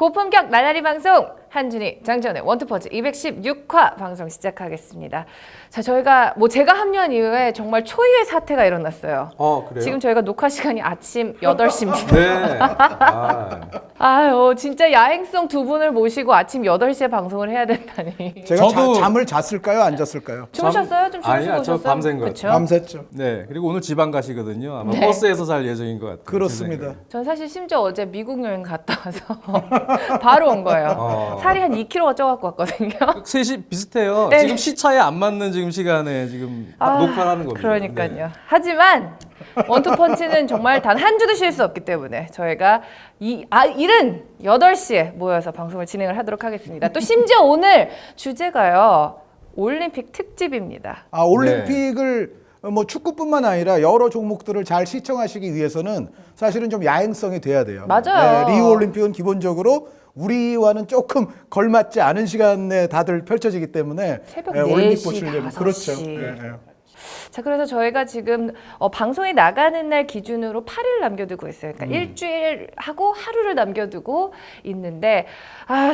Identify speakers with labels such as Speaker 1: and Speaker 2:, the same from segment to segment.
Speaker 1: 고품격 날라리 방송 한준희, 장지현의 원투펀치 216화 방송 시작하겠습니다. 자, 저희가 제가 합류한 이후에 정말 초유의 사태가 일어났어요.
Speaker 2: 그래요?
Speaker 1: 지금 저희가 녹화 시간이 아침 8시입니다.
Speaker 2: 네.
Speaker 1: 아유, 진짜 야행성 두 분을 모시고 아침 8시에 방송을 해야 된다니.
Speaker 3: 제가
Speaker 2: 저도-
Speaker 3: 잠을 잤을까요? 안 잤을까요?
Speaker 1: 주무셨어요? 좀 주무시고
Speaker 2: 아니야, 저
Speaker 1: 오셨어요?
Speaker 2: 밤샌 것
Speaker 1: 그쵸?
Speaker 3: 밤샜죠.
Speaker 2: 네. 그리고 오늘 지방 가시거든요. 아마
Speaker 1: 네.
Speaker 2: 버스에서 살 예정인 것 같아요.
Speaker 3: 그렇습니다.
Speaker 1: 전 사실 심지어 어제 미국 여행 갔다 와서 바로 온 거예요. 살이 한 2kg가 쪄갖고 왔거든요.
Speaker 2: 셋이 비슷해요.
Speaker 1: 네.
Speaker 2: 지금 시차에 안 맞는 지금 시간에 지금 녹화를 하는 겁니다.
Speaker 1: 그러니까요.
Speaker 2: 네.
Speaker 1: 하지만 원투펀치는 정말 단 한 주도 쉴 수 없기 때문에 저희가 이른 8시에 모여서 방송을 진행을 하도록 하겠습니다. 또 심지어 오늘 주제가요. 올림픽 특집입니다.
Speaker 3: 올림픽을 뭐 축구뿐만 아니라 여러 종목들을 잘 시청하시기 위해서는 사실은 좀 야행성이 돼야 돼요.
Speaker 1: 맞아요.
Speaker 3: 네, 리우 올림픽은 기본적으로 우리와는 조금 걸맞지 않은 시간에 다들 펼쳐지기 때문에
Speaker 1: 새벽
Speaker 3: 올림픽
Speaker 1: 4시,
Speaker 3: 보시려면
Speaker 1: 5시.
Speaker 3: 그렇죠.
Speaker 1: 자, 그래서 저희가 지금 방송이 나가는 날 기준으로 8일 남겨두고 있어요. 그러니까 일주일 하고 하루를 남겨두고 있는데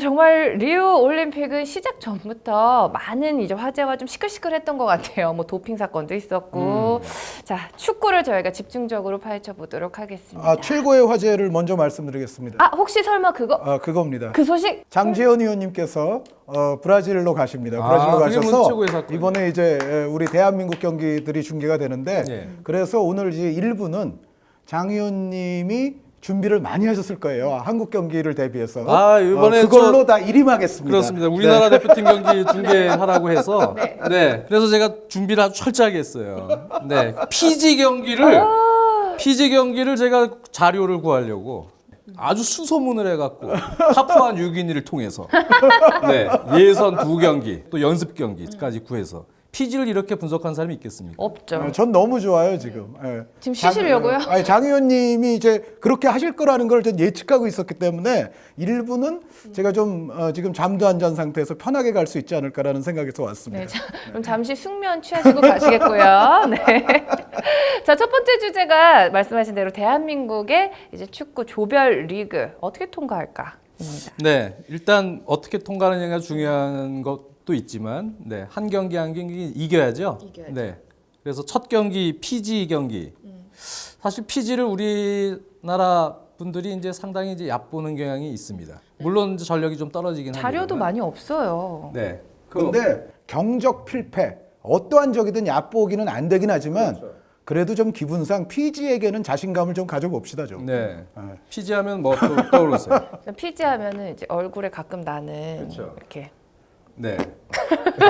Speaker 1: 정말 리우 올림픽은 시작 전부터 많은 이제 화제와 좀 시끌시끌했던 것 같아요. 뭐 도핑 사건도 있었고. 자, 축구를 저희가 집중적으로 파헤쳐 보도록 하겠습니다.
Speaker 3: 최고의 화제를 먼저 말씀드리겠습니다.
Speaker 1: 혹시 설마
Speaker 3: 그겁니다.
Speaker 1: 그 소식?
Speaker 3: 장지현 의원님께서 브라질로 가십니다. 브라질로
Speaker 2: 그게
Speaker 3: 가셔서
Speaker 2: 최고의 사건.
Speaker 3: 이번에 이제 우리 대한민국 경기들이 중계가 되는데
Speaker 2: 예.
Speaker 3: 그래서 오늘 이제 1부는 장 의원님이 준비를 많이 하셨을 거예요. 한국 경기를 대비해서.
Speaker 2: 이번에
Speaker 3: 그걸로 다 일임하겠습니다.
Speaker 2: 그렇습니다. 우리나라 대표팀 경기 중계하라고 해서 네. 그래서 제가 준비를 아주 철저하게 했어요. 네. 피지 경기를 제가 자료를 구하려고 아주 수소문을 해갖고 파푸아 뉴기니를 통해서 네. 예선 2경기 또 연습 경기까지 구해서 피지를 이렇게 분석한 사람이 있겠습니까?
Speaker 1: 없죠.
Speaker 3: 전 너무 좋아요 지금. 예.
Speaker 1: 지금 쉬시려고요?
Speaker 3: 장 의원님이 이제 그렇게 하실 거라는 걸 전 예측하고 있었기 때문에 일부는 제가 좀 지금 잠도 안 잔 상태에서 편하게 갈 수 있지 않을까라는 생각에서 왔습니다.
Speaker 1: 네, 그럼 잠시 숙면 취하시고 가시겠고요. 네. 자, 첫 번째 주제가 말씀하신 대로 대한민국의 이제 축구 조별 리그 어떻게 통과할까입니다.
Speaker 2: 네, 일단 어떻게 통과하느냐가 중요한 것도 있지만, 네, 한 경기 한 경기 이겨야죠. 네, 그래서 첫 경기 피지 경기. 사실 피지를 우리나라 분들이 이제 상당히 이제 얕보는 경향이 있습니다. 물론 이제 전력이 좀 떨어지긴 합니다.
Speaker 1: 자료도 많이 없어요.
Speaker 2: 네.
Speaker 3: 그런데 경적 필패 어떠한 적이든 얕보기는 안 되긴 하지만 그래도 좀 기분상 피지에게는 자신감을 좀 가져봅시다 좀.
Speaker 2: 네. 피지 하면 뭐 또 떠오르세요?
Speaker 1: 피지 하면은 이제 얼굴에 가끔 나는
Speaker 2: 그렇죠.
Speaker 1: 이렇게.
Speaker 2: 네.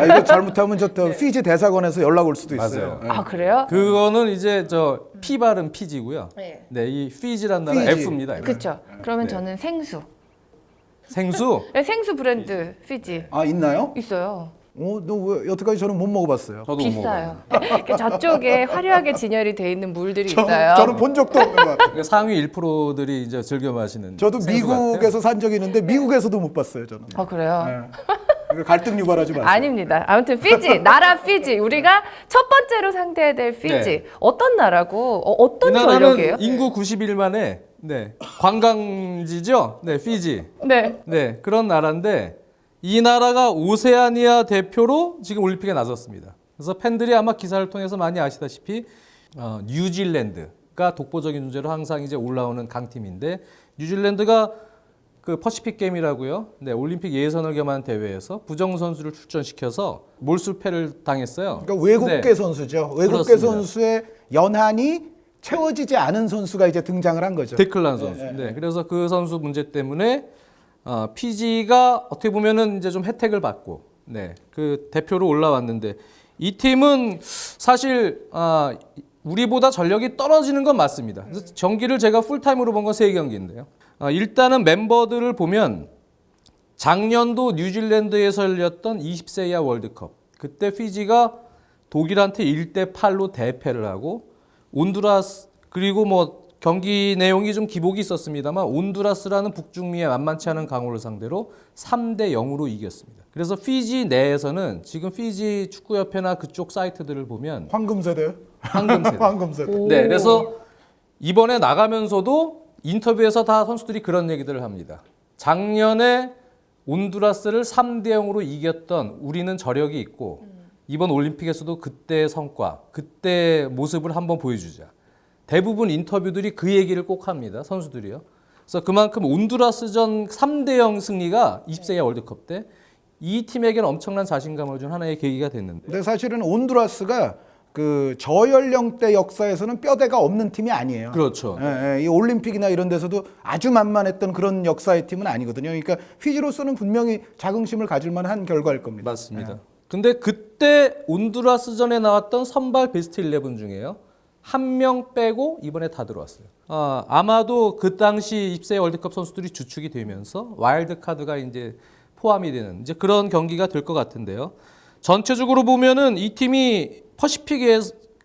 Speaker 3: 이거 잘못하면 저 피지 대사관에서 연락 올 수도 있어요.
Speaker 2: 맞아요.
Speaker 1: 그래요?
Speaker 2: 그거는 이제 저 피 발음 피지고요.
Speaker 1: 네.
Speaker 2: 네, 이 피지란 단어
Speaker 3: 피지.
Speaker 2: F입니다.
Speaker 1: 그렇죠. 그러면
Speaker 2: 네.
Speaker 1: 저는 생수.
Speaker 2: 생수.
Speaker 1: 네, 생수 브랜드 피지
Speaker 3: 있나요?
Speaker 1: 있어요.
Speaker 3: 너 왜 여태까지 저는 못 먹어봤어요.
Speaker 2: 저도 못
Speaker 1: 비싸요.
Speaker 2: 먹어요.
Speaker 1: 이렇게 저쪽에 화려하게 진열이 돼 있는 물들이 있어요.
Speaker 3: 저는 본 적도 없는 것 같아요.
Speaker 2: 그러니까 상위 1%들이 이제 즐겨 마시는.
Speaker 3: 저도
Speaker 2: 생수
Speaker 3: 미국에서 산 적이 있는데 미국에서도 못 봤어요 저는.
Speaker 1: 그래요?
Speaker 3: 네. 갈등 유발하지 마세요.
Speaker 1: 아닙니다. 아무튼 피지, 나라 피지. 우리가 첫 번째로 상대해야 될 피지.
Speaker 2: 네.
Speaker 1: 어떤 나라고 어떤
Speaker 2: 이 나라는
Speaker 1: 전력이에요?
Speaker 2: 인구 91만에 네, 관광지죠. 네, 피지.
Speaker 1: 네.
Speaker 2: 네, 그런 나라인데 이 나라가 오세아니아 대표로 지금 올림픽에 나섰습니다. 그래서 팬들이 아마 기사를 통해서 많이 아시다시피 뉴질랜드가 독보적인 존재로 항상 이제 올라오는 강팀인데 뉴질랜드가 그 퍼시픽 게임이라고요. 네, 올림픽 예선을 겸한 대회에서 부정 선수를 출전시켜서 몰수패를 당했어요.
Speaker 3: 그러니까 외국계
Speaker 2: 네.
Speaker 3: 선수죠. 외국계
Speaker 2: 그렇습니다.
Speaker 3: 선수의 연한이 채워지지 않은 선수가 이제 등장을 한 거죠.
Speaker 2: 데클란 선수. 네, 그래서 그 선수 문제 때문에 피지가 어떻게 보면은 이제 좀 혜택을 받고, 네, 그 대표로 올라왔는데 이 팀은 사실 우리보다 전력이 떨어지는 건 맞습니다. 그래서 경기를 제가 풀타임으로 본 건 3경기인데요. 일단은 멤버들을 보면 작년도 뉴질랜드에서 열렸던 20세 이하 월드컵 그때 피지가 독일한테 1대8로 대패를 하고 온두라스 그리고 뭐 경기 내용이 좀 기복이 있었습니다만 온두라스라는 북중미의 만만치 않은 강호를 상대로 3대0으로 이겼습니다. 그래서 피지 내에서는 지금 피지 축구협회나 그쪽 사이트들을 보면
Speaker 3: 황금세대.
Speaker 2: 황금세대.
Speaker 3: 황금세대.
Speaker 2: 네, 그래서 이번에 나가면서도 인터뷰에서 다 선수들이 그런 얘기들을 합니다. 작년에 온두라스를 3대 0으로 이겼던 우리는 저력이 있고 이번 올림픽에서도 그때의 성과, 그때의 모습을 한번 보여주자. 대부분 인터뷰들이 그 얘기를 꼭 합니다. 선수들이요. 그래서 그만큼 온두라스전 3대 0 승리가 20세 이하 월드컵 때 이 팀에게는 엄청난 자신감을 준 하나의 계기가 됐는데.
Speaker 3: 근데 사실은 온두라스가 그 저연령대 역사에서는 뼈대가 없는 팀이 아니에요.
Speaker 2: 그렇죠.
Speaker 3: 이 올림픽이나 이런 데서도 아주 만만했던 그런 역사의 팀은 아니거든요. 그러니까 피지로서는 분명히 자긍심을 가질 만한 결과일 겁니다.
Speaker 2: 맞습니다. 근데 그때 온두라스전에 나왔던 선발 베스트 11 중에요. 한 명 빼고 이번에 다 들어왔어요. 아마도 그 당시 20세 월드컵 선수들이 주축이 되면서 와일드 카드가 이제 포함이 되는 이제 그런 경기가 될 것 같은데요. 전체적으로 보면은 이 팀이 퍼시픽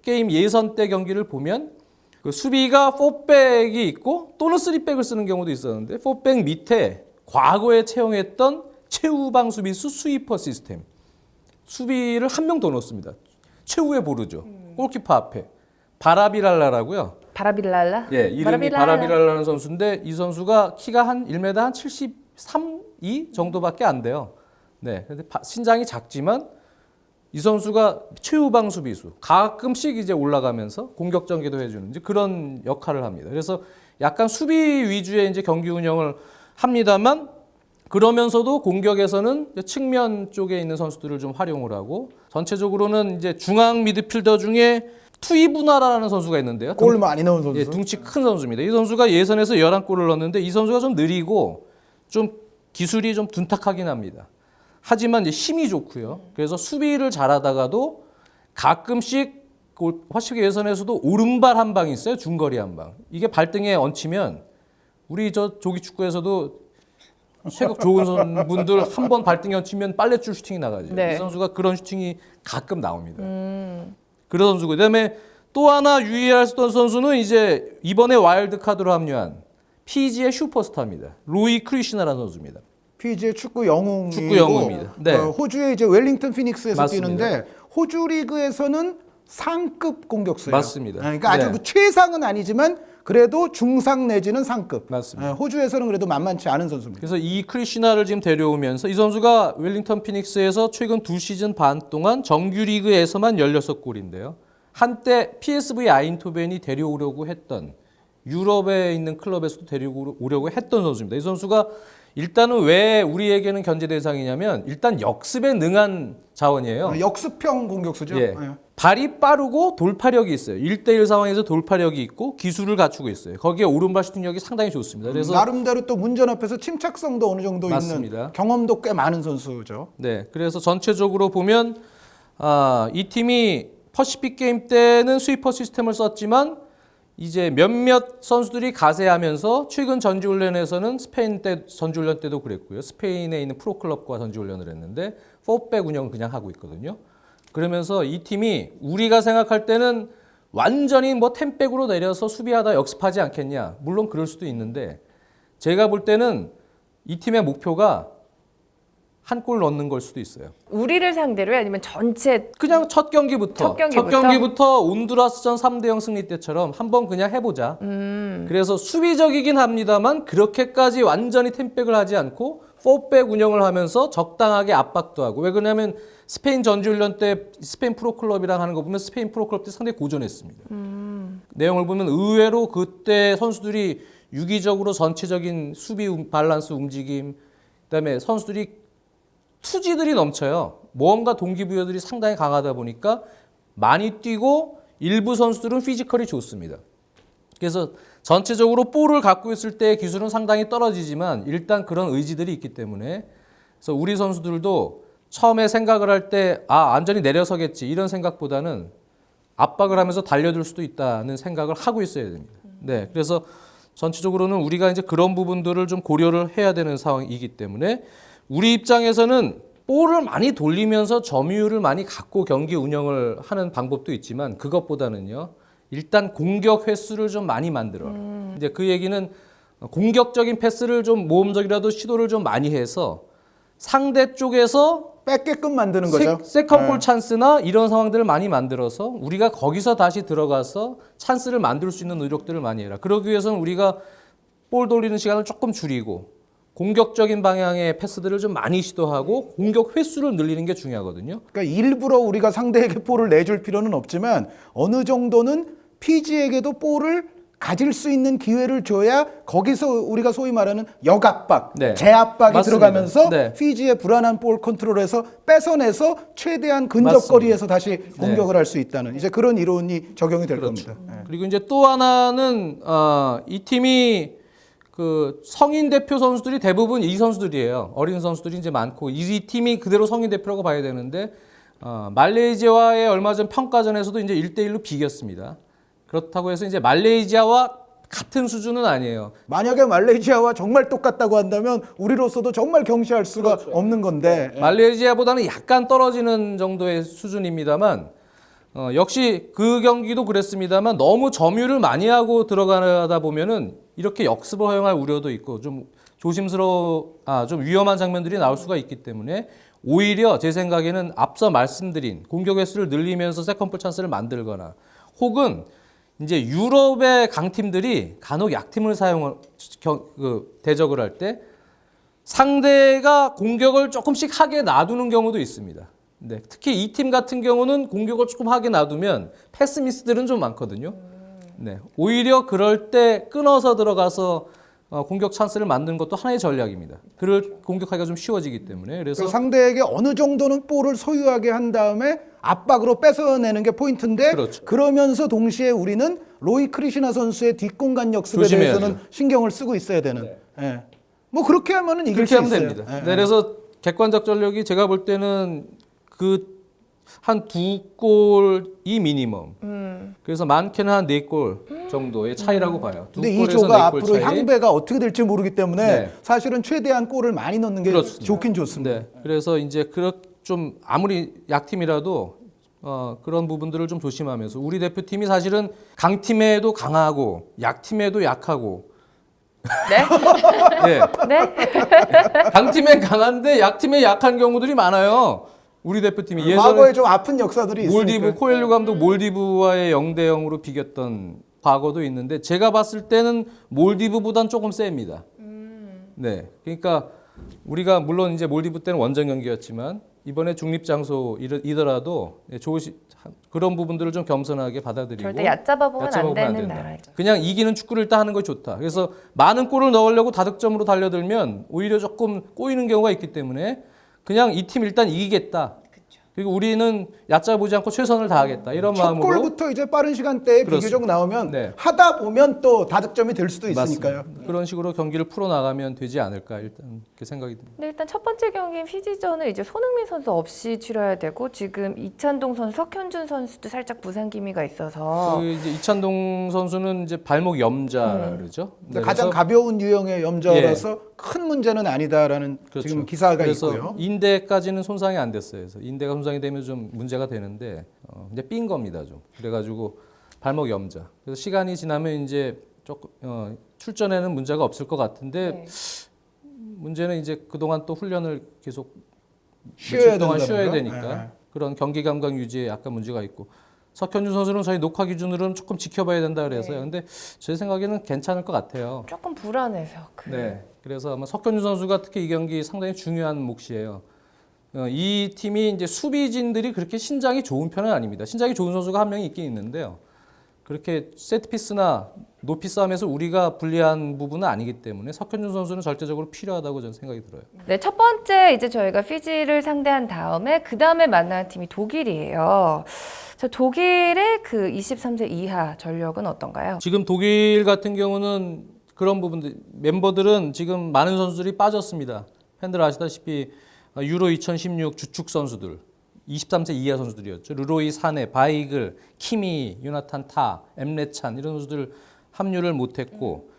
Speaker 2: 게임 예선 때 경기를 보면 그 수비가 4백이 있고 또는 3백을 쓰는 경우도 있었는데 4백 밑에 과거에 채용했던 최우방 수비수 스위퍼 시스템 수비를 한 명 더 넣었습니다. 최후에 보르죠. 골키퍼 앞에 바라비랄라라고요.
Speaker 1: 바라빌랄라?
Speaker 2: 예, 이름이 바라비랄라는 선수인데 이 선수가 키가 한 1m 한 73, 2 정도밖에 안 돼요. 네, 근데 신장이 작지만 이 선수가 최후방 수비수 가끔씩 이제 올라가면서 공격 전개도 해주는 이제 그런 역할을 합니다. 그래서 약간 수비 위주의 이제 경기 운영을 합니다만 그러면서도 공격에서는 측면 쪽에 있는 선수들을 좀 활용을 하고 전체적으로는 이제 중앙 미드필더 중에 투이부나라는 선수가 있는데요.
Speaker 3: 골 많이 넣은 선수.
Speaker 2: 예, 둥치 큰 선수입니다. 이 선수가 예선에서 11골을 넣었는데 이 선수가 좀 느리고 좀 기술이 좀 둔탁하긴 합니다. 하지만 이제 힘이 좋고요. 그래서 수비를 잘하다가도 가끔씩 화식 예선에서도 오른발 한 방이 있어요. 중거리 한 방. 이게 발등에 얹히면 우리 저 조기 축구에서도 체격 좋은 분들 한 번 발등에 얹히면 빨래줄 슈팅이 나가죠.
Speaker 1: 네.
Speaker 2: 이 선수가 그런 슈팅이 가끔 나옵니다. 그런 선수고 그다음에 또 하나 유의할 선수는 이제 이번에 와일드 카드로 합류한 피지의 슈퍼스타입니다. 로이 크리시나라는 선수입니다.
Speaker 3: 피지의 축구 영웅이고
Speaker 2: 축구 영웅입니다. 네.
Speaker 3: 호주의 이제 웰링턴 피닉스에서
Speaker 2: 맞습니다.
Speaker 3: 뛰는데 호주 리그에서는 상급 공격수예요.
Speaker 2: 맞습니다.
Speaker 3: 그러니까 아주
Speaker 2: 네.
Speaker 3: 그 최상은 아니지만 그래도 중상 내지는 상급.
Speaker 2: 맞습니다.
Speaker 3: 호주에서는 그래도 만만치 않은 선수입니다.
Speaker 2: 그래서 이 크리시나를 지금 데려오면서 이 선수가 웰링턴 피닉스에서 최근 2시즌 반 동안 정규 리그에서만 16골인데요. 한때 PSV 아인토벤이 데려오려고 했던 유럽에 있는 클럽에서도 데려오려고 했던 선수입니다. 이 선수가 일단은 왜 우리에게는 견제 대상이냐면 일단 역습에 능한 자원이에요.
Speaker 3: 역습형 공격수죠.
Speaker 2: 예.
Speaker 3: 예.
Speaker 2: 발이 빠르고 돌파력이 있어요. 1대1 상황에서 돌파력이 있고 기술을 갖추고 있어요. 거기에 오른발 슈팅력이 상당히 좋습니다. 그래서
Speaker 3: 나름대로 또 문전 앞에서 침착성도 어느 정도
Speaker 2: 맞습니다.
Speaker 3: 있는 경험도 꽤 많은 선수죠.
Speaker 2: 네, 그래서 전체적으로 보면 이 팀이 퍼시픽 게임 때는 스위퍼 시스템을 썼지만 이제 몇몇 선수들이 가세하면서 최근 전지훈련에서는 스페인 때 전지훈련 때도 그랬고요. 스페인에 있는 프로클럽과 전지훈련을 했는데 4백 운영을 그냥 하고 있거든요. 그러면서 이 팀이 우리가 생각할 때는 완전히 뭐 10백으로 내려서 수비하다 역습하지 않겠냐. 물론 그럴 수도 있는데 제가 볼 때는 이 팀의 목표가 한 골 넣는 걸 수도 있어요.
Speaker 1: 우리를 상대로요? 아니면 전체
Speaker 2: 그냥 첫 경기부터 온두라스전 3대 0 승리 때처럼 한번 그냥 해보자. 그래서 수비적이긴 합니다만 그렇게까지 완전히 템백을 하지 않고 4백 운영을 하면서 적당하게 압박도 하고 왜 그러냐면 스페인 전지훈련 때 스페인 프로클럽이랑 하는 거 보면 스페인 프로클럽 때 상당히 고전했습니다. 내용을 보면 의외로 그때 선수들이 유기적으로 전체적인 수비 밸런스 움직임 그다음에 선수들이 투지들이 넘쳐요. 모험과 동기부여들이 상당히 강하다 보니까 많이 뛰고 일부 선수들은 피지컬이 좋습니다. 그래서 전체적으로 볼을 갖고 있을 때 기술은 상당히 떨어지지만 일단 그런 의지들이 있기 때문에 그래서 우리 선수들도 처음에 생각을 할 때 완전히 내려서겠지 이런 생각보다는 압박을 하면서 달려들 수도 있다는 생각을 하고 있어야 됩니다. 네, 그래서 전체적으로는 우리가 이제 그런 부분들을 좀 고려를 해야 되는 상황이기 때문에 우리 입장에서는 볼을 많이 돌리면서 점유율을 많이 갖고 경기 운영을 하는 방법도 있지만 그것보다는요. 일단 공격 횟수를 좀 많이 만들어라. 이제 그 얘기는 공격적인 패스를 좀 모험적이라도 시도를 좀 많이 해서 상대 쪽에서
Speaker 3: 뺏게끔 만드는 거죠.
Speaker 2: 세컨볼 찬스나 이런 상황들을 많이 만들어서 우리가 거기서 다시 들어가서 찬스를 만들 수 있는 노력들을 많이 해라. 그러기 위해서는 우리가 볼 돌리는 시간을 조금 줄이고 공격적인 방향의 패스들을 좀 많이 시도하고 공격 횟수를 늘리는 게 중요하거든요.
Speaker 3: 그러니까 일부러 우리가 상대에게 볼을 내줄 필요는 없지만 어느 정도는 피지에게도 볼을 가질 수 있는 기회를 줘야 거기서 우리가 소위 말하는 역압박,
Speaker 2: 네.
Speaker 3: 제압박이
Speaker 2: 맞습니다.
Speaker 3: 들어가면서
Speaker 2: 네.
Speaker 3: 피지의 불안한 볼 컨트롤에서 뺏어내서 최대한 근접거리에서 다시 공격을 할 수 있다는 이제 그런 이론이 적용이 될 겁니다. 네.
Speaker 2: 그리고 이제 또 하나는 이 팀이 그 성인 대표 선수들이 대부분 이 선수들이에요. 어린 선수들이 이제 많고 이 팀이 그대로 성인 대표라고 봐야 되는데 말레이시아와의 얼마 전 평가전에서도 이제 1대1로 비겼습니다. 그렇다고 해서 이제 말레이시아와 같은 수준은 아니에요.
Speaker 3: 만약에 말레이시아와 정말 똑같다고 한다면 우리로서도 정말 경시할 수가 없는 건데
Speaker 2: 말레이시아보다는 약간 떨어지는 정도의 수준입니다만 역시 그 경기도 그랬습니다만 너무 점유를 많이 하고 들어가다 보면은 이렇게 역습을 허용할 우려도 있고 좀 좀 위험한 장면들이 나올 수가 있기 때문에 오히려 제 생각에는 앞서 말씀드린 공격 횟수를 늘리면서 세컨볼 찬스를 만들거나 혹은 이제 유럽의 강팀들이 간혹 약팀을 대적을 할 때 상대가 공격을 조금씩 하게 놔두는 경우도 있습니다. 네, 특히 이 팀 같은 경우는 공격을 조금 하게 놔두면 패스 미스들은 좀 많거든요. 네, 오히려 그럴 때 끊어서 들어가서 공격 찬스를 만드는 것도 하나의 전략입니다. 그를 공격하기가 좀 쉬워지기 때문에 그래서
Speaker 3: 상대에게 어느 정도는 볼을 소유하게 한 다음에 압박으로 뺏어내는 게 포인트인데
Speaker 2: 그렇죠.
Speaker 3: 그러면서 동시에 우리는 로이 크리시나 선수의 뒷공간 역습에
Speaker 2: 조심해야죠.
Speaker 3: 대해서는 신경을 쓰고 있어야 되는. 예. 뭐 그렇게 하면은 이길
Speaker 2: 그렇게
Speaker 3: 수
Speaker 2: 하면
Speaker 3: 있어요.
Speaker 2: 됩니다.
Speaker 3: 예,
Speaker 2: 네, 그래서 객관적 전력이 제가 볼 때는 그 한 2골이 미니멈. 그래서 많게는 한 4골 정도의 차이라고 봐요.
Speaker 3: 근데 이
Speaker 2: 2골에서
Speaker 3: 조가
Speaker 2: 4골
Speaker 3: 앞으로
Speaker 2: 차이.
Speaker 3: 향배가 어떻게 될지 모르기 때문에
Speaker 2: 네.
Speaker 3: 사실은 최대한 골을 많이 넣는 게
Speaker 2: 그렇습니다.
Speaker 3: 좋긴 좋습니다.
Speaker 2: 네, 그래서 이제 좀 아무리 약팀이라도 그런 부분들을 좀 조심하면서 우리 대표팀이 사실은 강팀에도 강하고 약팀에도 약하고
Speaker 1: 네?
Speaker 2: 예,
Speaker 1: 네?
Speaker 2: 강팀엔 강한데 약팀에 약한 경우들이 많아요. 우리 대표팀이
Speaker 3: 과거에 좀 아픈 역사들이
Speaker 2: 몰디브
Speaker 3: 있으니까.
Speaker 2: 코엘류 감독 몰디브와의 0대 0으로 비겼던 과거도 있는데 제가 봤을 때는 몰디브보단 조금 셉니다. 네, 그러니까 우리가 물론 이제 몰디브 때는 원정 경기였지만 이번에 중립 장소이더라도 그런 부분들을 좀 겸손하게 받아들이고
Speaker 1: 절대 얕잡아 보면 안
Speaker 2: 얕잡아보면 안
Speaker 1: 되는
Speaker 2: 된다.
Speaker 1: 나라죠.
Speaker 2: 그냥 이기는 축구를 일단 하는 거 좋다. 그래서 많은 골을 넣으려고 다득점으로 달려들면 오히려 조금 꼬이는 경우가 있기 때문에 그냥 이 팀 일단 이기겠다. 그리고 우리는 얕잡보지 않고 최선을 다하겠다. 이런
Speaker 3: 첫
Speaker 2: 마음으로
Speaker 3: 골부터 이제 빠른 시간대에
Speaker 2: 그렇습니다.
Speaker 3: 비교적 나오면
Speaker 2: 네.
Speaker 3: 하다 보면 또 다득점이 될 수도 있으니까요.
Speaker 2: 맞습니다. 그런 식으로 경기를 풀어 나가면 되지 않을까 일단 그렇게 생각이 듭니다.
Speaker 1: 근데 일단 첫 번째 경기인 피지전을 이제 손흥민 선수 없이 치러야 되고 지금 이찬동 선수, 석현준 선수도 살짝 부상 기미가 있어서
Speaker 2: 그 이제 이찬동 선수는 이제 발목 염자 그러죠. 네,
Speaker 3: 가장
Speaker 2: 그래서
Speaker 3: 가벼운 유형의 염자라서 큰 문제는 아니다라는
Speaker 2: 그렇죠.
Speaker 3: 지금 기사가
Speaker 2: 그래서
Speaker 3: 있고요.
Speaker 2: 인대까지는 손상이 안 됐어요. 그래서 인대가 손상이 되면 좀 문제가 되는데 이제 삔 겁니다 좀. 그래가지고 발목 염자. 그래서 시간이 지나면 이제 조금 출전에는 문제가 없을 것 같은데
Speaker 1: 네.
Speaker 2: 문제는 이제 그동안 또 훈련을 계속
Speaker 3: 쉬어야
Speaker 2: 며칠 동안 쉬어야
Speaker 3: 된다는 거?
Speaker 2: 되니까
Speaker 3: 네.
Speaker 2: 그런 경기 감각 유지에 약간 문제가 있고 석현준 선수는 저희 녹화 기준으로는 조금 지켜봐야 된다 그래서요. 근데 제 생각에는 괜찮을 것 같아요.
Speaker 1: 조금 불안해서
Speaker 2: 네. 그래서 아마 석현준 선수가 특히 이 경기 상당히 중요한 몫이에요. 이 팀이 이제 수비진들이 그렇게 신장이 좋은 편은 아닙니다. 신장이 좋은 선수가 한 명이 있긴 있는데요. 그렇게 세트피스나 높이 싸움에서 우리가 불리한 부분은 아니기 때문에 석현준 선수는 절대적으로 필요하다고 저는 생각이 들어요.
Speaker 1: 네, 첫 번째 이제 저희가 피지를 상대한 다음에 그 다음에 만나는 팀이 독일이에요. 저 독일의 그 23세 이하 전력은 어떤가요?
Speaker 2: 지금 독일 같은 경우는 그런 부분들 멤버들은 지금 많은 선수들이 빠졌습니다. 팬들 아시다시피 유로 2016 주축 선수들 23세 이하 선수들이었죠. 르로이 사네, 바이글, 키미, 요나탄 타, 엠레찬 이런 선수들 합류를 못했고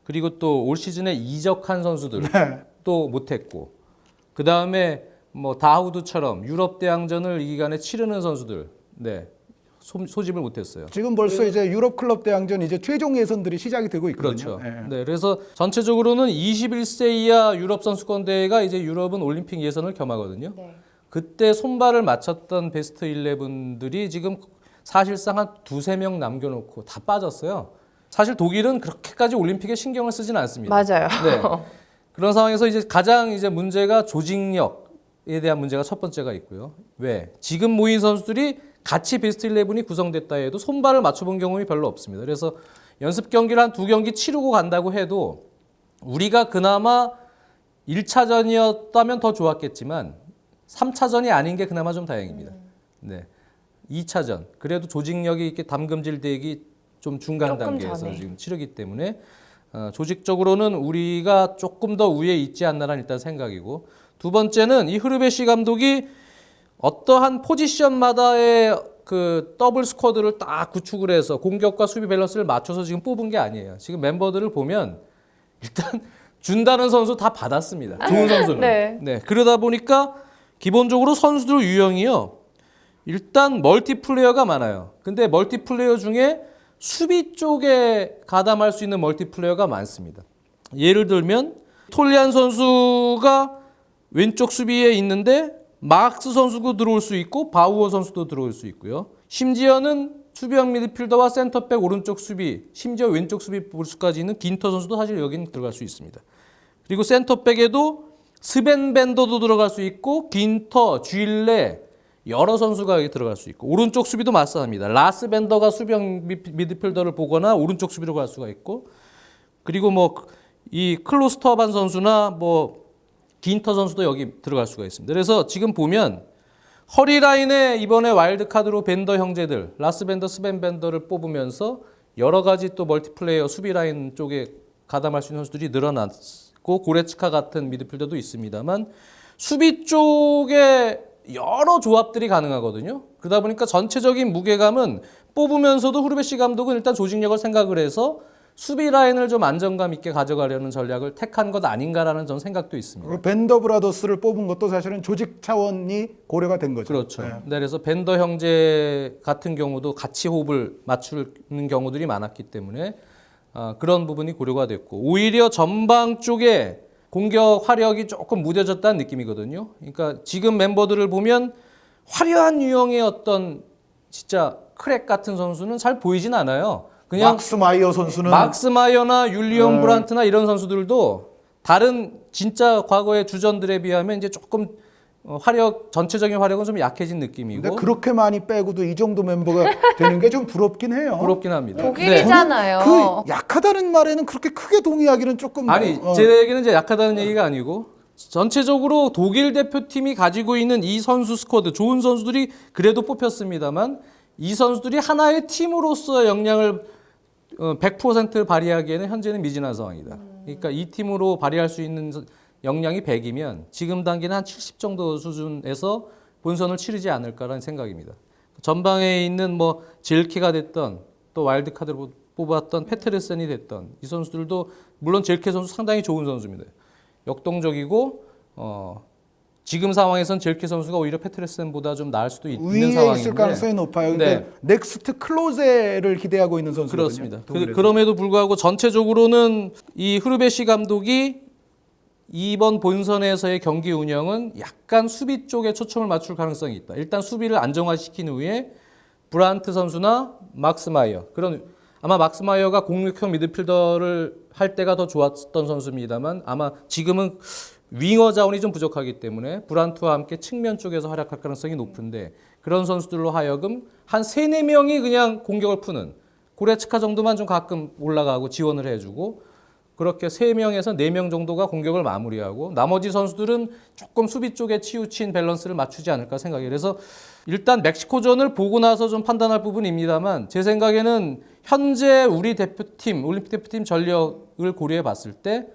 Speaker 2: 그리고 또 올 시즌에 이적한 선수들 또 못했고 그 다음에 뭐 다우드처럼 유럽 대항전을 이 기간에 치르는 선수들 네 소집을 못했어요.
Speaker 3: 지금 벌써 이제 유럽 클럽 대항전 이제 최종 예선들이 시작이 되고 있거든요.
Speaker 2: 그렇죠.
Speaker 3: 예.
Speaker 2: 네, 그래서 전체적으로는 21세 이하 유럽 선수권 대회가 이제 유럽은 올림픽 예선을 겸하거든요.
Speaker 1: 네.
Speaker 2: 그때 손발을 맞췄던 베스트 11들이 지금 사실상 한 두세 명 남겨놓고 다 빠졌어요. 사실 독일은 그렇게까지 올림픽에 신경을 쓰진 않습니다.
Speaker 1: 맞아요.
Speaker 2: 네. 그런 상황에서 이제 가장 이제 문제가 조직력에 대한 문제가 첫 번째가 있고요. 왜? 지금 모인 선수들이 같이 베스트 11이 구성됐다 해도 손발을 맞춰본 경험이 별로 없습니다. 그래서 연습 경기를 한 2경기 치르고 간다고 해도 우리가 그나마 1차전이었다면 더 좋았겠지만 3차전이 아닌 게 그나마 좀 다행입니다. 네. 2차전. 그래도 조직력이 이렇게 담금질되기 좀 중간
Speaker 1: 조금
Speaker 2: 단계에서
Speaker 1: 전에.
Speaker 2: 지금 치르기 때문에 조직적으로는 우리가 조금 더 위에 있지 않나라는 일단 생각이고, 두 번째는 이 흐르베시 감독이 어떠한 포지션마다의 그 더블 스쿼드를 딱 구축을 해서 공격과 수비 밸런스를 맞춰서 지금 뽑은 게 아니에요. 지금 멤버들을 보면 일단 준다는 선수 다 받았습니다. 좋은 선수는.
Speaker 1: 네.
Speaker 2: 그러다 보니까 기본적으로 선수들 유형이요. 일단 멀티플레이어가 많아요. 근데 멀티플레이어 중에 수비 쪽에 가담할 수 있는 멀티플레이어가 많습니다. 예를 들면 톨리안 선수가 왼쪽 수비에 있는데 막스 선수도 들어올 수 있고 바우어 선수도 들어올 수 있고요. 심지어는 수비형 미드필더와 센터백 오른쪽 수비, 심지어 왼쪽 수비 볼수까지 있는 긴터 선수도 사실 여기는 들어갈 수 있습니다. 그리고 센터백에도 스벤 벤더도 들어갈 수 있고 긴터, 쥐레 여러 선수가 여기 들어갈 수 있고, 오른쪽 수비도 마찬가지입니다. 라스 벤더가 수비형 미드필더를 보거나 오른쪽 수비로 갈 수가 있고, 그리고 뭐 이 클로스터반 선수나 뭐 긴터 선수도 여기 들어갈 수가 있습니다. 그래서 지금 보면 허리라인에 이번에 와일드카드로 벤더 형제들, 라스 벤더, 스벤 벤더를 뽑으면서 여러 가지 또 멀티플레이어 수비 라인 쪽에 가담할 수 있는 선수들이 늘어났고, 고레츠카 같은 미드필더도 있습니다만 수비 쪽에 여러 조합들이 가능하거든요. 그러다 보니까 전체적인 무게감은 뽑으면서도 후르베시 감독은 일단 조직력을 생각을 해서 수비 라인을 좀 안정감 있게 가져가려는 전략을 택한 것 아닌가라는 전 생각도 있습니다.
Speaker 3: 그리고 벤더 브라더스를 뽑은 것도 사실은 조직 차원이 고려가 된 거죠.
Speaker 2: 그렇죠.
Speaker 3: 네.
Speaker 2: 네, 그래서 벤더 형제 같은 경우도 같이 호흡을 맞추는 경우들이 많았기 때문에 그런 부분이 고려가 됐고, 오히려 전방 쪽에 공격 화력이 조금 무뎌졌다는 느낌이거든요. 그러니까 지금 멤버들을 보면 화려한 유형의 어떤 진짜 크랙 같은 선수는 잘 보이진 않아요. 그냥
Speaker 3: 막스 마이어 선수는
Speaker 2: 막스 마이어나 율리언 브란트나 이런 선수들도 다른 진짜 과거의 주전들에 비하면 이제 조금 화력, 전체적인 화력은 좀 약해진 느낌이고.
Speaker 3: 근데 그렇게 많이 빼고도 이 정도 멤버가 되는 게 좀 부럽긴 해요.
Speaker 2: 부럽긴 합니다.
Speaker 1: 독일이잖아요.
Speaker 3: 그 약하다는 말에는 그렇게 크게 동의하기는 조금
Speaker 2: 아니, 제 얘기는 이제 약하다는 얘기가 아니고 전체적으로 독일 대표팀이 가지고 있는 이 선수 스쿼드, 좋은 선수들이 그래도 뽑혔습니다만 이 선수들이 하나의 팀으로서 역량을 100% 발휘하기에는 현재는 미진한 상황이다. 그러니까 이 팀으로 발휘할 수 있는 역량이 100이면 지금 단계는 한 70 정도 수준에서 본선을 치르지 않을까라는 생각입니다. 전방에 있는 뭐 젤케가 됐던 또 와일드카드로 뽑았던 페테르센이 됐던 이 선수들도 물론 젤케 선수 상당히 좋은 선수입니다. 역동적이고 지금 상황에선 젤케 선수가 오히려 페테르센보다 좀 나을 수도 있는
Speaker 3: 위에
Speaker 2: 상황인데
Speaker 3: 있을 가능성이 높아요. 근데
Speaker 2: 네.
Speaker 3: 넥스트 클로제를 기대하고 있는 선수거든요.
Speaker 2: 그렇습니다.
Speaker 3: 독일에서.
Speaker 2: 그럼에도 불구하고 전체적으로는 이 흐르베시 감독이 이번 본선에서의 경기 운영은 약간 수비 쪽에 초점을 맞출 가능성이 있다. 일단 수비를 안정화시킨 후에 브란트 선수나 막스 마이어, 그런 아마 막스 마이어가 공격형 미드필더를 할 때가 더 좋았던 선수입니다만 아마 지금은 윙어 자원이 좀 부족하기 때문에 브란트와 함께 측면 쪽에서 활약할 가능성이 높은데, 그런 선수들로 하여금 한 3, 4명이 그냥 공격을 푸는, 고레츠카 정도만 좀 가끔 올라가고 지원을 해주고, 그렇게 3명에서 4명 정도가 공격을 마무리하고 나머지 선수들은 조금 수비 쪽에 치우친 밸런스를 맞추지 않을까 생각해요. 그래서 일단 멕시코전을 보고 나서 좀 판단할 부분입니다만 제 생각에는 현재 우리 대표팀, 올림픽 대표팀 전력을 고려해 봤을 때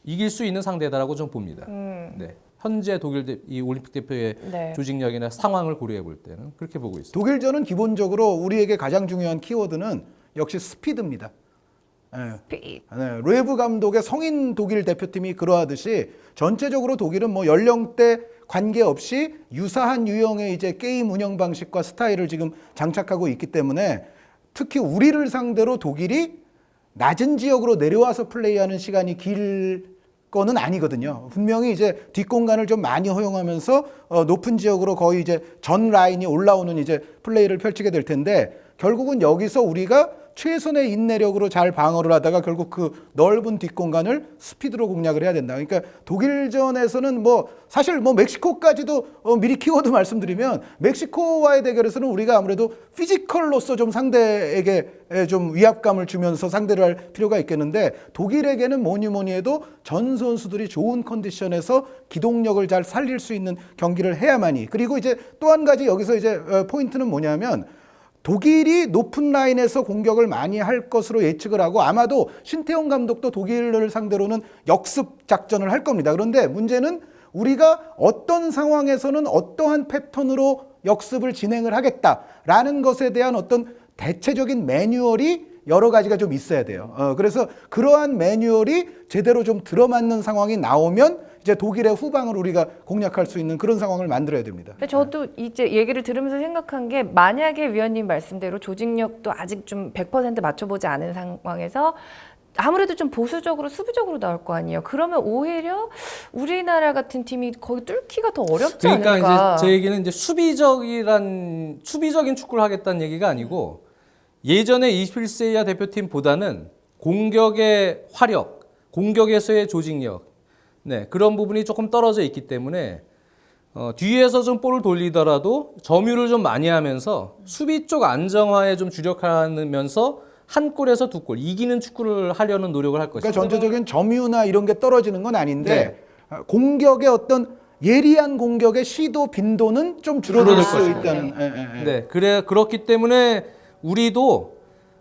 Speaker 2: 이길 수 있는 상대다라고 좀 봅니다. 네. 현재 독일 이 올림픽 대표의
Speaker 1: 네.
Speaker 2: 조직력이나 상황을 고려해 볼 때는 그렇게 보고 있습니다.
Speaker 3: 독일전은 기본적으로 우리에게 가장 중요한 키워드는 역시 스피드입니다. 네. 로에브 감독의 성인 독일 대표팀이 그러하듯이 전체적으로 독일은 뭐 연령대 관계없이 유사한 유형의 이제 게임 운영 방식과 스타일을 지금 장착하고 있기 때문에 특히 우리를 상대로 독일이 낮은 지역으로 내려와서 플레이하는 시간이 길 거는 아니거든요. 분명히 이제 뒷공간을 좀 많이 허용하면서 높은 지역으로 거의 이제 전 라인이 올라오는 이제 플레이를 펼치게 될 텐데, 결국은 여기서 우리가 최선의 인내력으로 잘 방어를 하다가 결국 그 넓은 뒷공간을 스피드로 공략을 해야 된다. 그러니까 독일전에서는 뭐 사실 뭐 멕시코까지도 미리 키워드 말씀드리면 멕시코와의 대결에서는 우리가 아무래도 피지컬로서 좀 상대에게 좀 위압감을 주면서 상대를 할 필요가 있겠는데 독일에게는 뭐니 해도 전 선수들이 좋은 컨디션에서 기동력을 잘 살릴 수 있는 경기를 해야만이. 그리고 이제 또 한 가지 여기서 이제 포인트는 뭐냐면 독일이 높은 라인에서 공격을 많이 할 것으로 예측을 하고 아마도 신태용 감독도 독일을 상대로는 역습 작전을 할 겁니다. 그런데 문제는 우리가 어떤 상황에서는 어떠한 패턴으로 역습을 진행을 하겠다라는 것에 대한 어떤 대체적인 매뉴얼이 여러 가지가 좀 있어야 돼요. 그래서 그러한 매뉴얼이 제대로 좀 들어맞는 상황이 나오면 이제 독일의 후방을 우리가 공략할 수 있는 그런 상황을 만들어야 됩니다.
Speaker 1: 근데 저도 이제 얘기를 들으면서 생각한 게 만약에 위원님 말씀대로 조직력도 아직 좀 100% 맞춰보지 않은 상황에서 아무래도 좀 보수적으로 수비적으로 나올 거 아니에요. 그러면 오히려 우리나라 같은 팀이 거기 뚫기가 더 어렵지
Speaker 2: 그러니까
Speaker 1: 않을까.
Speaker 2: 이제 제 얘기는 이제 수비적인 축구를 하겠다는 얘기가 아니고 예전에 21세 이하 대표팀보다는 공격의 화력, 공격에서의 조직력, 네, 그런 부분이 조금 떨어져 있기 때문에 뒤에서 좀 볼을 돌리더라도 점유를 좀 많이 하면서 수비 쪽 안정화에 좀 주력하면서 한 골에서 두 골 이기는 축구를 하려는 노력을 할 것입니다.
Speaker 3: 그러니까 전체적인 점유나 이런 게 떨어지는 건 아닌데 공격의 어떤 예리한 공격의 시도 빈도는 좀 줄어들 수 있다는.
Speaker 2: 네, 그렇기 때문에 우리도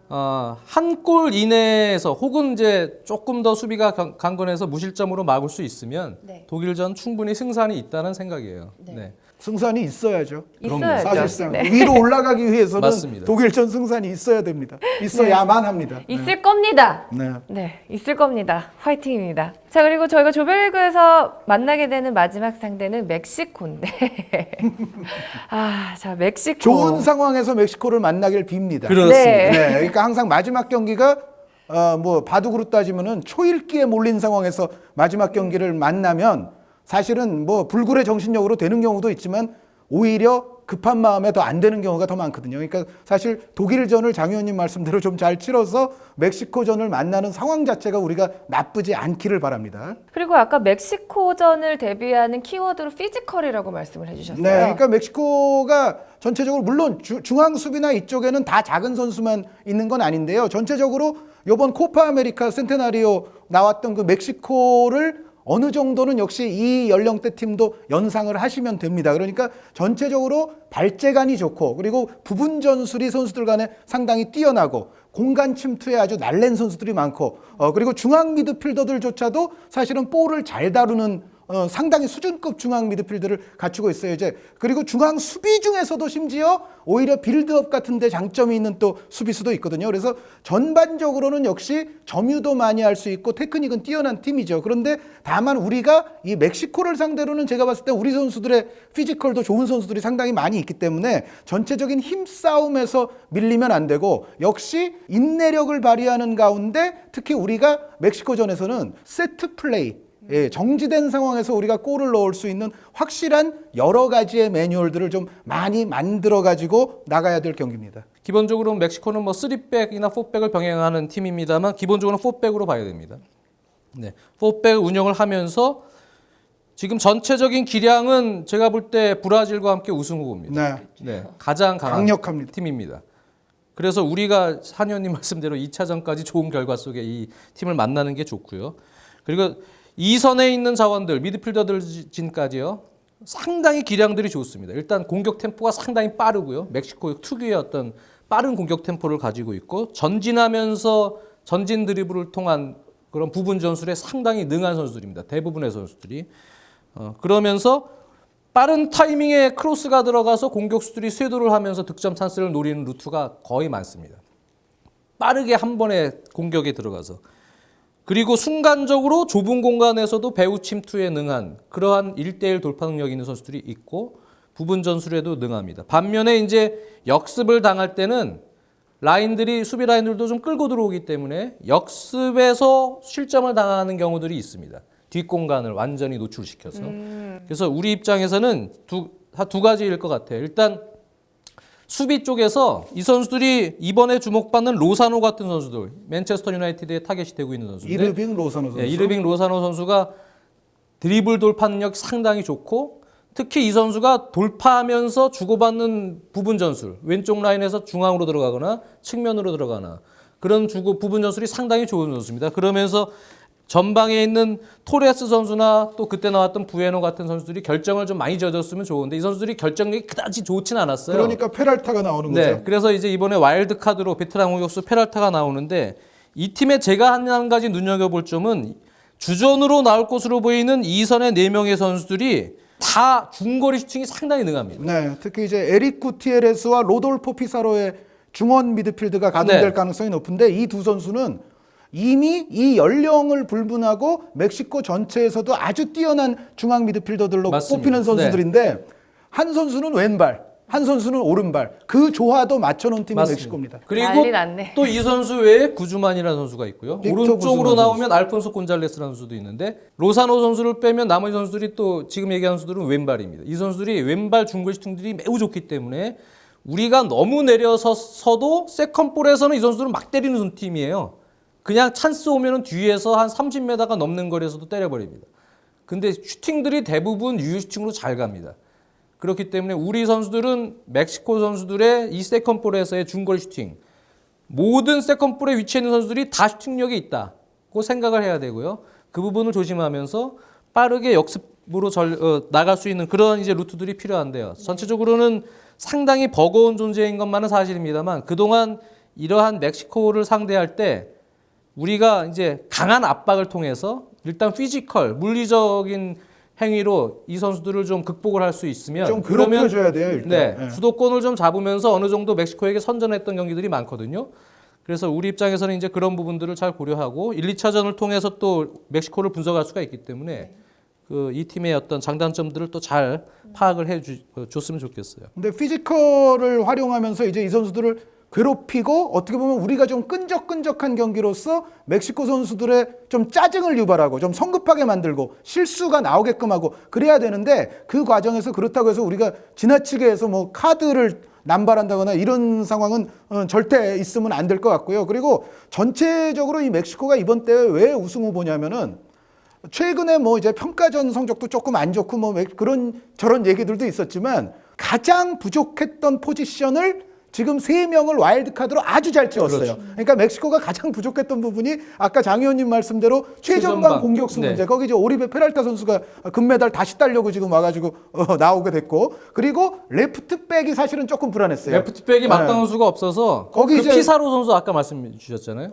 Speaker 2: 한 골 이내에서 혹은 이제 조금 더 수비가 강건해서 무실점으로 막을 수 있으면
Speaker 1: 네.
Speaker 2: 독일전 충분히 승산이 있다는 생각이에요. 네.
Speaker 3: 승산이 있어야죠.
Speaker 1: 있어야죠.
Speaker 3: 사실상
Speaker 1: 네.
Speaker 3: 위로 올라가기 위해서는
Speaker 2: 맞습니다.
Speaker 3: 독일전 승산이 있어야 됩니다. 있어야만 합니다.
Speaker 1: 있을 겁니다.
Speaker 3: 네.
Speaker 1: 네, 있을 겁니다. 화이팅입니다. 자, 그리고 저희가 조별리그에서 만나게 되는 마지막 상대는 멕시코인데 자, 멕시코.
Speaker 3: 좋은 상황에서 멕시코를 만나길 빕니다.
Speaker 2: 그렇습니다.
Speaker 1: 네.
Speaker 3: 네, 그러니까 항상 마지막 경기가 뭐 바둑으로 따지면은 초읽기에 몰린 상황에서 마지막 경기를 만나면 사실은 뭐 불굴의 정신력으로 되는 경우도 있지만 오히려 급한 마음에 더 안 되는 경우가 더 많거든요. 그러니까 사실 독일전을 장 의원님 말씀대로 좀 잘 치러서 멕시코전을 만나는 상황 자체가 우리가 나쁘지 않기를 바랍니다.
Speaker 1: 그리고 아까 멕시코전을 대비하는 키워드로 피지컬이라고 말씀을 해주셨어요.
Speaker 3: 네, 그러니까 멕시코가 전체적으로 물론 중앙 수비나 이쪽에는 다 작은 선수만 있는 건 아닌데요. 전체적으로 이번 코파 아메리카 센테나리오 나왔던 그 멕시코를 어느 정도는 역시 이 연령대 팀도 연상을 하시면 됩니다. 그러니까 전체적으로 발재간이 좋고 그리고 부분 전술이 선수들 간에 상당히 뛰어나고 공간 침투에 아주 날랜 선수들이 많고 그리고 중앙 미드필더들조차도 사실은 볼을 잘 다루는 상당히 수준급 중앙 미드필드를 갖추고 있어요. 이제 그리고 중앙 수비 중에서도 심지어 오히려 빌드업 같은 데 장점이 있는 또 수비수도 있거든요. 그래서 전반적으로는 역시 점유도 많이 할 수 있고 테크닉은 뛰어난 팀이죠. 그런데 다만 우리가 이 멕시코를 상대로는 제가 봤을 때 우리 선수들의 피지컬도 좋은 선수들이 상당히 많이 있기 때문에 전체적인 힘싸움에서 밀리면 안 되고 역시 인내력을 발휘하는 가운데 특히 우리가 멕시코전에서는 세트 플레이 정지된 상황에서 우리가 골을 넣을 수 있는 확실한 여러 가지의 매뉴얼들을 좀 많이 만들어 가지고 나가야 될 경기입니다.
Speaker 2: 기본적으로 멕시코는 뭐 3백이나 4백을 병행하는 팀입니다만 기본적으로 4백으로 봐야 됩니다. 네, 4백 운영을 하면서 지금 전체적인 기량은 제가 볼 때 브라질과 함께 우승 후보입니다. 네, 가장
Speaker 3: 강력합니다.
Speaker 2: 팀입니다. 그래서 우리가 한 의원님 말씀대로 2차전까지 좋은 결과 속에 이 팀을 만나는 게 좋고요. 그리고 이 선에 있는 자원들, 미드필더들 진까지요. 상당히 기량들이 좋습니다. 일단 공격 템포가 상당히 빠르고요. 멕시코 특유의 어떤 빠른 공격 템포를 가지고 있고 전진하면서 전진 드리블을 통한 그런 부분 전술에 상당히 능한 선수들입니다. 대부분의 선수들이. 그러면서 빠른 타이밍에 크로스가 들어가서 공격수들이 쇄도를 하면서 득점 찬스를 노리는 루트가 거의 많습니다. 빠르게 한 번에 공격에 들어가서. 그리고 순간적으로 좁은 공간에서도 배후 침투에 능한 그러한 1대1 돌파 능력 있는 선수들이 있고 부분 전술에도 능합니다. 반면에 이제 역습을 당할 때는 수비 라인들도 좀 끌고 들어오기 때문에 역습에서 실점을 당하는 경우들이 있습니다. 뒷공간을 완전히 노출시켜서. 그래서 우리 입장에서는 두 가지일 것 같아요. 일단 수비 쪽에서 이 선수들이 이번에 주목받는 로사노 같은 선수들, 맨체스터 유나이티드에 타겟이 되고 있는 선수인데
Speaker 3: 이르빙 로사노 선수.
Speaker 2: 이르빙 로사노 선수가 드리블 돌파 능력 상당히 좋고 특히 이 선수가 돌파하면서 주고받는 부분 전술, 왼쪽 라인에서 중앙으로 들어가거나 측면으로 들어가나 그런 부분 전술이 상당히 좋은 선수입니다. 그러면서 전방에 있는 토레스 선수나 또 그때 나왔던 부에노 같은 선수들이 결정을 좀 많이 져줬으면 좋은데 이 선수들이 결정력이 그다지 좋진 않았어요.
Speaker 3: 그러니까 페랄타가 나오는
Speaker 2: 네,
Speaker 3: 거죠.
Speaker 2: 그래서 이제 이번에 와일드 카드로 베테랑 공격수 페랄타가 나오는데 이 팀에 제가 한 가지 눈여겨볼 점은 주전으로 나올 것으로 보이는 2선의 4명의 선수들이 다 중거리 슈팅이 상당히 능합니다.
Speaker 3: 네, 특히 이제 에릭 구티에레스와 로돌포 피사로의 중원 미드필드가 가동될
Speaker 2: 네.
Speaker 3: 가능성이 높은데 이 두 선수는 이미 이 연령을 불문하고 멕시코 전체에서도 아주 뛰어난 중앙 미드필더들로
Speaker 2: 맞습니다.
Speaker 3: 뽑히는 선수들인데 한 선수는 왼발, 한 선수는 오른발 그 조화도 맞춰놓은 팀이
Speaker 2: 맞습니다.
Speaker 3: 멕시코입니다.
Speaker 2: 그리고
Speaker 1: 난리 났네.
Speaker 2: 또 이 선수 외에 구주만이라는 선수가 있고요.
Speaker 3: 빅터
Speaker 2: 오른쪽으로
Speaker 3: 구즈만
Speaker 2: 나오면 알폰소 곤잘레스라는 선수도 있는데 로사노 선수를 빼면 나머지 선수들이 또 지금 얘기한 선수들은 왼발입니다. 이 선수들이 왼발 중거리 슈팅들이 매우 좋기 때문에 우리가 너무 내려서도 세컨볼에서는 이 선수들은 막 때리는 팀이에요. 그냥 찬스 오면은 뒤에서 한 30m가 넘는 거리에서도 때려버립니다. 근데 슈팅들이 대부분 유효 슈팅으로 잘 갑니다. 그렇기 때문에 우리 선수들은 멕시코 선수들의 이 세컨볼에서의 중거리 슈팅 모든 세컨볼에 위치해 있는 선수들이 다 슈팅력이 있다고 생각을 해야 되고요. 그 부분을 조심하면서 빠르게 역습으로 나갈 수 있는 그런 이제 루트들이 필요한데요. 전체적으로는 상당히 버거운 존재인 것만은 사실입니다만 그동안 이러한 멕시코를 상대할 때 우리가 이제 강한 압박을 통해서 일단 피지컬, 물리적인 행위로 이 선수들을 좀 극복을 할 수 있으면
Speaker 3: 좀 괴롭혀줘야 돼요 일단.
Speaker 2: 네,
Speaker 3: 네.
Speaker 2: 주도권을 좀 잡으면서 어느 정도 멕시코에게 선전했던 경기들이 많거든요. 그래서 우리 입장에서는 이제 그런 부분들을 잘 고려하고 1, 2차전을 통해서 또 멕시코를 분석할 수가 있기 때문에 이 팀의 어떤 장단점들을 또 잘 파악을 줬으면 좋겠어요.
Speaker 3: 근데 피지컬을 활용하면서 이제 이 선수들을 괴롭히고 어떻게 보면 우리가 좀 끈적끈적한 경기로서 멕시코 선수들의 좀 짜증을 유발하고 좀 성급하게 만들고 실수가 나오게끔 하고 그래야 되는데 그 과정에서 그렇다고 해서 우리가 지나치게 해서 뭐 카드를 남발한다거나 이런 상황은 절대 있으면 안 될 것 같고요. 그리고 전체적으로 이 멕시코가 이번 대회 왜 우승 후보냐면은 최근에 뭐 이제 평가전 성적도 조금 안 좋고 뭐 그런 저런 얘기들도 있었지만 가장 부족했던 포지션을 지금 3명을 와일드카드로 아주 잘 채웠어요.
Speaker 2: 그렇죠.
Speaker 3: 그러니까 멕시코가 가장 부족했던 부분이 아까 장 의원님 말씀대로 최전방
Speaker 2: 최전방.
Speaker 3: 공격수
Speaker 2: 네.
Speaker 3: 문제. 거기 이제 오리베 페랄타 선수가 금메달 다시 따려고 지금 와가지고 나오게 됐고 그리고 레프트백이 사실은 조금 불안했어요.
Speaker 2: 레프트백이 마땅한 수가 없어서
Speaker 3: 거기
Speaker 2: 그
Speaker 3: 이제-
Speaker 2: 피사로 선수 아까 말씀 주셨잖아요.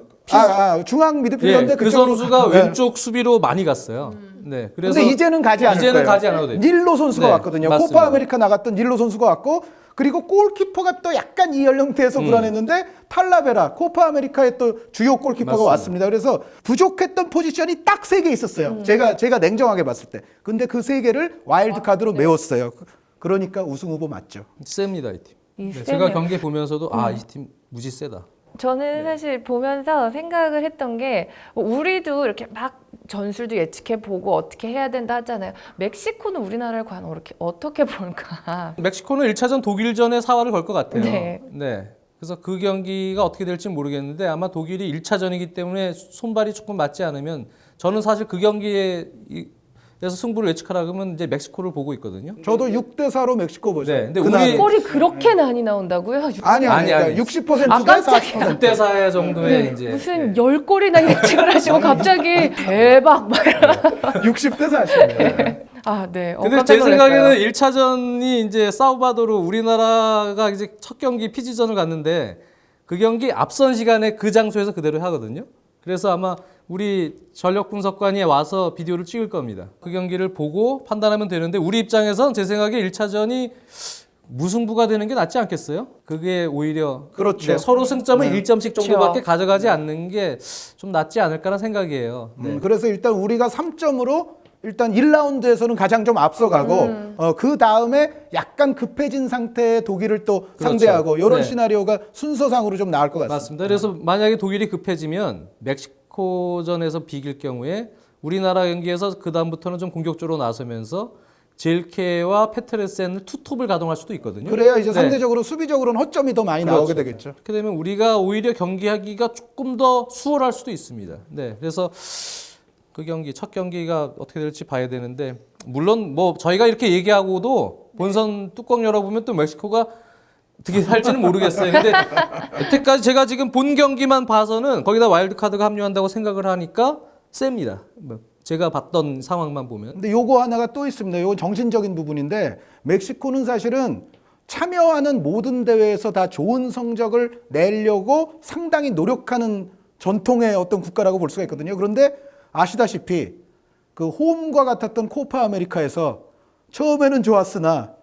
Speaker 3: 중앙 미드필더인데
Speaker 2: 예, 그
Speaker 3: 그쪽으로-
Speaker 2: 선수가
Speaker 3: 네.
Speaker 2: 왼쪽 수비로 많이 갔어요. 네, 그래서
Speaker 3: 근데 이제는 가지 않을
Speaker 2: 이제는
Speaker 3: 거예요.
Speaker 2: 가지 않아도 돼요.
Speaker 3: 닐로 선수가
Speaker 2: 네,
Speaker 3: 왔거든요.
Speaker 2: 맞습니다.
Speaker 3: 코파 아메리카 나갔던 닐로 선수가 왔고 그리고 골키퍼가 또 약간 이 연령대에서 불안했는데 탈라베라 코파 아메리카의 또 주요 골키퍼가
Speaker 2: 맞습니다.
Speaker 3: 왔습니다. 그래서 부족했던 포지션이 딱 3개 있었어요. 제가 냉정하게 봤을 때. 근데 그 3개를 와일드 카드로 메웠어요. 그러니까 우승 후보 맞죠.
Speaker 2: 셉니다 이 팀.
Speaker 1: 이
Speaker 2: 네,
Speaker 1: 세네요.
Speaker 2: 제가 경기 보면서도 이 팀 무지 세다.
Speaker 1: 저는 사실 보면서 생각을 했던 게 우리도 이렇게 막 전술도 예측해 보고 어떻게 해야 된다 하잖아요. 멕시코는 우리나라를 과연 어떻게 볼까?
Speaker 2: 멕시코는 1차전 독일전에 사활을 걸 것 같아요.
Speaker 1: 네.
Speaker 2: 네. 그래서 그 경기가 어떻게 될지 모르겠는데 아마 독일이 1차전이기 때문에 손발이 조금 맞지 않으면 저는 사실 그 경기에서 승부를 예측하라 그러면 이제 멕시코를 보고 있거든요.
Speaker 3: 저도 6대4로 멕시코 보죠.
Speaker 2: 네, 근데
Speaker 3: 그날-
Speaker 2: 우리-
Speaker 1: 골이 그렇게 많이 나온다고요?
Speaker 3: 아니.
Speaker 2: 아니.
Speaker 3: 60%대
Speaker 1: 아, 깜짝이야.
Speaker 3: 40%.
Speaker 2: 6대 4 정도의
Speaker 1: 네,
Speaker 2: 이제
Speaker 1: 무슨 10골이나 예측을 하시고 갑자기 대박 막 이러-
Speaker 3: 60대 40.
Speaker 1: 아, 네.
Speaker 2: 근데
Speaker 1: 깜짝
Speaker 2: 제
Speaker 1: 놀랐어요.
Speaker 2: 생각에는 1차전이 이제 사우바도르 우리나라가 이제 첫 경기 피지전을 갔는데 그 경기 앞선 시간에 그 장소에서 그대로 하거든요. 그래서 아마 우리 전력 분석관이 와서 비디오를 찍을 겁니다. 그 경기를 보고 판단하면 되는데 우리 입장에선 제 생각에 1차전이 무승부가 되는 게 낫지 않겠어요? 그게 오히려
Speaker 3: 그렇죠.
Speaker 2: 네, 서로 승점을
Speaker 3: 네.
Speaker 2: 1점씩 정도밖에
Speaker 1: 그렇죠.
Speaker 2: 가져가지 않는 게 좀 낫지 않을까라는 생각이에요. 네.
Speaker 3: 그래서 일단 우리가 3점으로 일단 1라운드에서는 가장 좀 앞서가고 그 다음에 약간 급해진 상태의 독일을 또
Speaker 2: 그렇죠.
Speaker 3: 상대하고 이런
Speaker 2: 네.
Speaker 3: 시나리오가 순서상으로 좀 나을 것 같습니다.
Speaker 2: 맞습니다. 그래서 만약에 독일이 급해지면 멕시코전에서 비길 경우에 우리나라 경기에서 그 다음부터는 좀 공격적으로 나서면서 젤케와 페트레센을 투톱을 가동할 수도 있거든요.
Speaker 3: 그래야 이제
Speaker 2: 네.
Speaker 3: 상대적으로 수비적으로는 허점이 더 많이 나오게
Speaker 2: 그렇죠.
Speaker 3: 되겠죠.
Speaker 2: 그렇게 되면 우리가 오히려 경기하기가 조금 더 수월할 수도 있습니다. 네, 그래서 그 경기 첫 경기가 어떻게 될지 봐야 되는데 물론 뭐 저희가 이렇게 얘기하고도 본선 뚜껑 열어보면 또 멕시코가 어떻게 할지는 모르겠어요. 근데 여태까지 제가 지금 본 경기만 봐서는 거기다 와일드카드가 합류한다고 생각을 하니까 셉니다. 뭐 제가 봤던 상황만 보면.
Speaker 3: 근데 요거 하나가 또 있습니다. 요건 정신적인 부분인데 멕시코는 사실은 참여하는 모든 대회에서 다 좋은 성적을 내려고 상당히 노력하는 전통의 어떤 국가라고 볼 수가 있거든요. 그런데 아시다시피 그 홈과 같았던 코파 아메리카에서 처음에는 좋았으나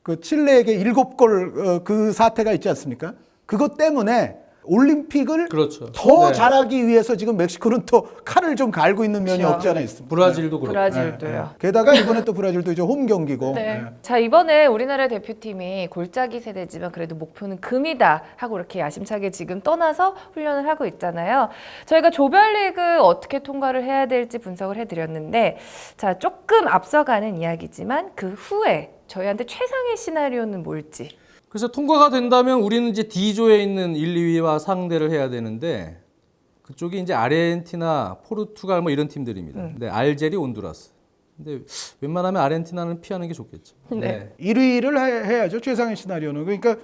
Speaker 3: 그 칠레에게 7골 그 사태가 있지 않습니까? 그것 때문에 올림픽을
Speaker 2: 그렇죠.
Speaker 3: 더
Speaker 2: 네.
Speaker 3: 잘하기 위해서 지금 멕시코는 또 칼을 좀 갈고 있는 면이
Speaker 1: 그렇죠.
Speaker 3: 없지 않아 있습니다.
Speaker 2: 브라질도 그렇고.
Speaker 1: 브라질도요.
Speaker 3: 게다가 이번에 또 브라질도 이제 홈 경기고.
Speaker 1: 네.
Speaker 3: 네.
Speaker 1: 자, 이번에 우리나라 대표팀이 골짜기 세대지만 그래도 목표는 금이다 하고 이렇게 야심차게 지금 떠나서 훈련을 하고 있잖아요. 저희가 조별리그 어떻게 통과를 해야 될지 분석을 해드렸는데, 자, 조금 앞서가는 이야기지만 그 후에 저희한테 최상의 시나리오는 뭘지.
Speaker 2: 그래서 통과가 된다면 우리는 이제 D조에 있는 1, 2위와 상대를 해야 되는데 그쪽이 이제 아르헨티나, 포르투갈 뭐 이런 팀들입니다. 네, 알제리, 온두라스. 근데 웬만하면 아르헨티나는 피하는 게 좋겠죠.
Speaker 1: 네.
Speaker 3: 1위를 해야죠. 최상의 시나리오는. 그러니까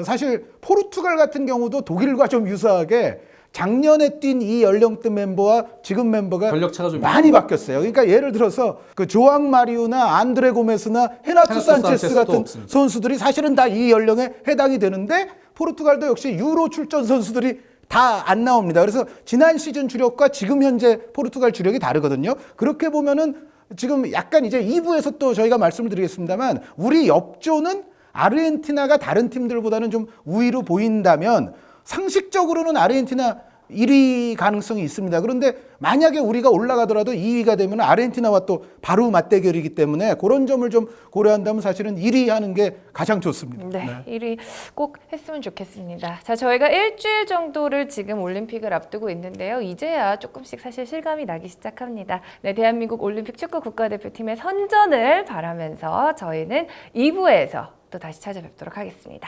Speaker 3: 사실 포르투갈 같은 경우도 독일과 좀 유사하게 작년에 뛴 이 연령대 멤버와 지금 멤버가
Speaker 2: 전력차가 좀
Speaker 3: 많이 바뀌었어요. 그러니까 예를 들어서 그 조앙 마리오나 안드레 고메스나 헤나투 산체스 같은
Speaker 2: 없습니다.
Speaker 3: 선수들이 사실은 다 이 연령에 해당이 되는데 포르투갈도 역시 유로 출전 선수들이 다 안 나옵니다. 그래서 지난 시즌 주력과 지금 현재 포르투갈 주력이 다르거든요. 그렇게 보면은 지금 약간 이제 2부에서 또 저희가 말씀을 드리겠습니다만 우리 옆조는 아르헨티나가 다른 팀들보다는 좀 우위로 보인다면 상식적으로는 아르헨티나 1위 가능성이 있습니다. 그런데 만약에 우리가 올라가더라도 2위가 되면 아르헨티나와 또 바로 맞대결이기 때문에 그런 점을 좀 고려한다면 사실은 1위 하는 게 가장 좋습니다.
Speaker 1: 네, 1위 꼭 했으면 좋겠습니다. 자, 저희가 일주일 정도를 지금 올림픽을 앞두고 있는데요. 이제야 조금씩 사실 실감이 나기 시작합니다. 네, 대한민국 올림픽 축구 국가대표팀의 선전을 바라면서 저희는 2부에서 또 다시 찾아뵙도록 하겠습니다.